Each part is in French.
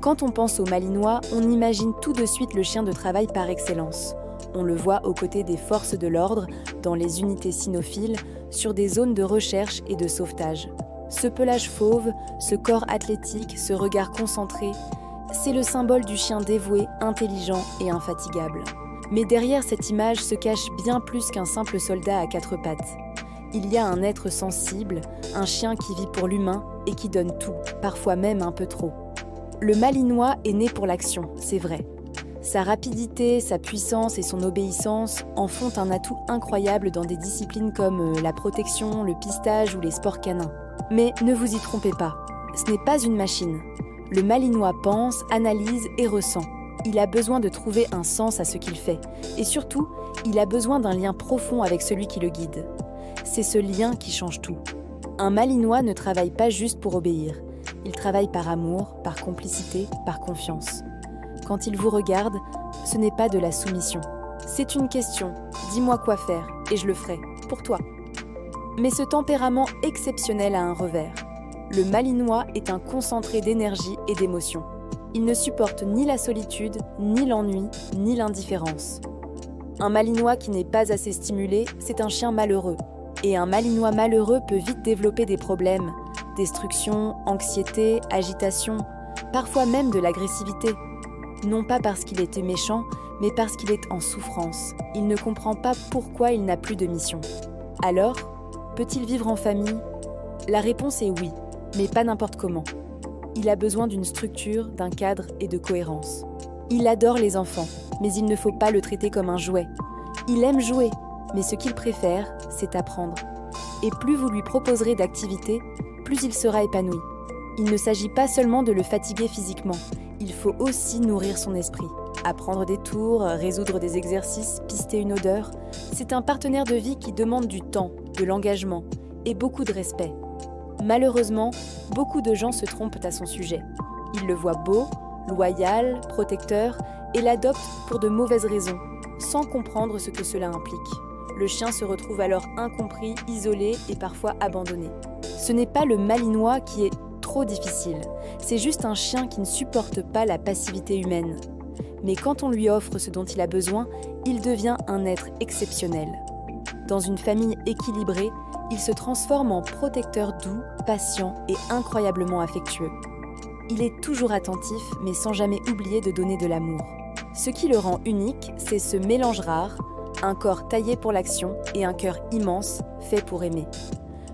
Quand on pense au Malinois, on imagine tout de suite le chien de travail par excellence. On le voit aux côtés des forces de l'ordre, dans les unités cynophiles, sur des zones de recherche et de sauvetage. Ce pelage fauve, ce corps athlétique, ce regard concentré, c'est le symbole du chien dévoué, intelligent et infatigable. Mais derrière cette image se cache bien plus qu'un simple soldat à quatre pattes. Il y a un être sensible, un chien qui vit pour l'humain et qui donne tout, parfois même un peu trop. Le Malinois est né pour l'action, c'est vrai. Sa rapidité, sa puissance et son obéissance en font un atout incroyable dans des disciplines comme la protection, le pistage ou les sports canins. Mais ne vous y trompez pas, ce n'est pas une machine. Le Malinois pense, analyse et ressent. Il a besoin de trouver un sens à ce qu'il fait. Et surtout, il a besoin d'un lien profond avec celui qui le guide. C'est ce lien qui change tout. Un Malinois ne travaille pas juste pour obéir. Il travaille par amour, par complicité, par confiance. Quand il vous regarde, ce n'est pas de la soumission. C'est une question. Dis-moi quoi faire, et je le ferai, pour toi. Mais ce tempérament exceptionnel a un revers. Le Malinois est un concentré d'énergie et d'émotion. Il ne supporte ni la solitude, ni l'ennui, ni l'indifférence. Un Malinois qui n'est pas assez stimulé, c'est un chien malheureux. Et un Malinois malheureux peut vite développer des problèmes. Destruction, anxiété, agitation, parfois même de l'agressivité. Non pas parce qu'il était méchant, mais parce qu'il est en souffrance. Il ne comprend pas pourquoi il n'a plus de mission. Alors, peut-il vivre en famille ? La réponse est oui, mais pas n'importe comment. Il a besoin d'une structure, d'un cadre et de cohérence. Il adore les enfants, mais il ne faut pas le traiter comme un jouet. Il aime jouer, mais ce qu'il préfère, c'est apprendre. Et plus vous lui proposerez d'activités, plus il sera épanoui. Il ne s'agit pas seulement de le fatiguer physiquement, il faut aussi nourrir son esprit. Apprendre des tours, résoudre des exercices, pister une odeur, c'est un partenaire de vie qui demande du temps, de l'engagement et beaucoup de respect. Malheureusement, beaucoup de gens se trompent à son sujet. Ils le voient beau, loyal, protecteur et l'adoptent pour de mauvaises raisons, sans comprendre ce que cela implique. Le chien se retrouve alors incompris, isolé et parfois abandonné. Ce n'est pas le Malinois qui est trop difficile, c'est juste un chien qui ne supporte pas la passivité humaine. Mais quand on lui offre ce dont il a besoin, il devient un être exceptionnel. Dans une famille équilibrée, il se transforme en protecteur doux, patient et incroyablement affectueux. Il est toujours attentif, mais sans jamais oublier de donner de l'amour. Ce qui le rend unique, c'est ce mélange rare, un corps taillé pour l'action et un cœur immense, fait pour aimer.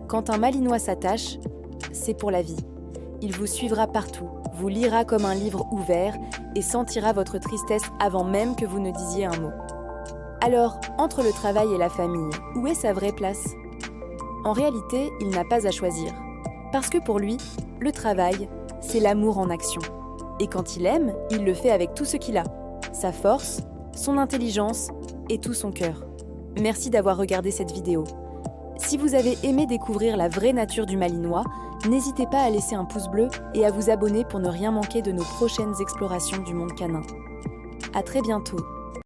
Quand un Malinois s'attache, c'est pour la vie. Il vous suivra partout, vous lira comme un livre ouvert et sentira votre tristesse avant même que vous ne disiez un mot. Alors, entre le travail et la famille, où est sa vraie place ? En réalité, il n'a pas à choisir. Parce que pour lui, le travail, c'est l'amour en action. Et quand il aime, il le fait avec tout ce qu'il a. Sa force, son intelligence et tout son cœur. Merci d'avoir regardé cette vidéo. Si vous avez aimé découvrir la vraie nature du Malinois, n'hésitez pas à laisser un pouce bleu et à vous abonner pour ne rien manquer de nos prochaines explorations du monde canin. À très bientôt.